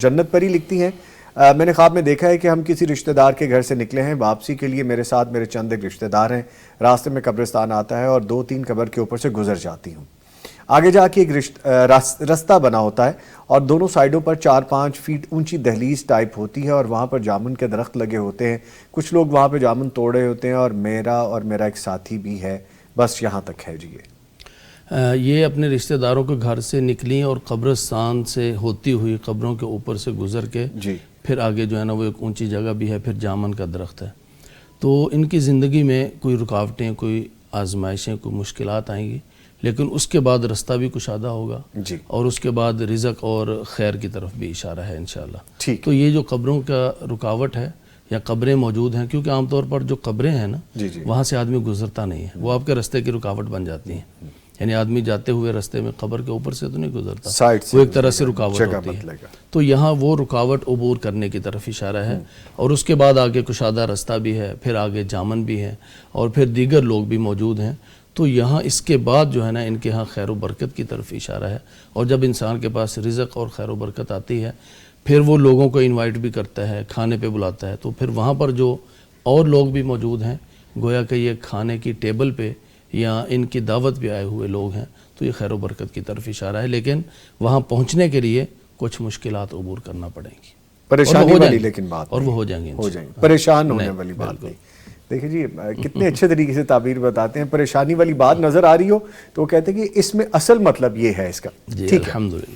جنت پری لکھتی ہیں میں نے خواب میں دیکھا ہے کہ ہم کسی رشتہ دار کے گھر سے نکلے ہیں، واپسی کے لیے میرے ساتھ میرے چند ایک رشتہ دار ہیں، راستے میں قبرستان آتا ہے اور 2-3 قبر کے اوپر سے گزر جاتی ہوں۔ آگے جا کے ایک رستہ بنا ہوتا ہے اور دونوں سائیڈوں پر 4-5 فیٹ اونچی دہلیز ٹائپ ہوتی ہے اور وہاں پر جامن کے درخت لگے ہوتے ہیں، کچھ لوگ وہاں پہ جامن توڑ رہے ہوتے ہیں اور میرا ایک ساتھی بھی ہے، بس یہاں تک ہے جی۔ یہ اپنے رشتہ داروں کے گھر سے نکلی اور قبرستان سے ہوتی ہوئی قبروں کے اوپر سے گزر کے جی پھر آگے جو ہے نا وہ ایک اونچی جگہ بھی ہے، پھر جامن کا درخت ہے۔ تو ان کی زندگی میں کوئی رکاوٹیں، کوئی آزمائشیں، کوئی مشکلات آئیں گی، لیکن اس کے بعد رستہ بھی کشادہ ہوگا جی اور اس کے بعد رزق اور خیر کی طرف بھی اشارہ ہے انشاءاللہ۔ ٹھیک۔ تو یہ جو قبروں کا رکاوٹ ہے یا قبریں موجود ہیں، کیونکہ عام طور پر جو قبریں ہیں نا جی وہاں سے آدمی گزرتا نہیں ہے، وہ آپ کے رستے کی رکاوٹ بن جاتی ہیں، یعنی آدمی جاتے ہوئے رستے میں قبر کے اوپر سے تو نہیں گزرتا، سائڈ سے وہ ایک طرح سے رکاوٹ ہوتی ہے۔ ہے۔ تو یہاں وہ رکاوٹ عبور کرنے کی طرف اشارہ ہے، اور اس کے بعد آگے کشادہ رستہ بھی ہے، پھر آگے جامن بھی ہے اور پھر دیگر لوگ بھی موجود ہیں۔ تو یہاں اس کے بعد جو ہے نا ان کے ہاں خیر و برکت کی طرف اشارہ ہے، اور جب انسان کے پاس رزق اور خیر و برکت آتی ہے پھر وہ لوگوں کو انوائٹ بھی کرتا ہے، کھانے پہ بلاتا ہے، تو پھر وہاں پر جو اور لوگ بھی موجود ہیں، گویا کہ یہ کھانے کی ٹیبل پہ یا ان کی دعوت پہ آئے ہوئے لوگ ہیں، تو یہ خیر و برکت کی طرف اشارہ ہے، لیکن وہاں پہنچنے کے لیے کچھ مشکلات عبور کرنا پڑیں گی، پریشانی والی لیکن بات اور وہ ہو جائیں گی، پریشان ہونے والی بات نہیں۔ دیکھیں جی کتنے اچھے طریقے سے تعبیر بتاتے ہیں، پریشانی والی بات نظر آ رہی ہو تو وہ کہتے ہیں کہ اس میں اصل مطلب یہ ہے اس کا، جی ٹھیک ہے۔ الحمدللہ۔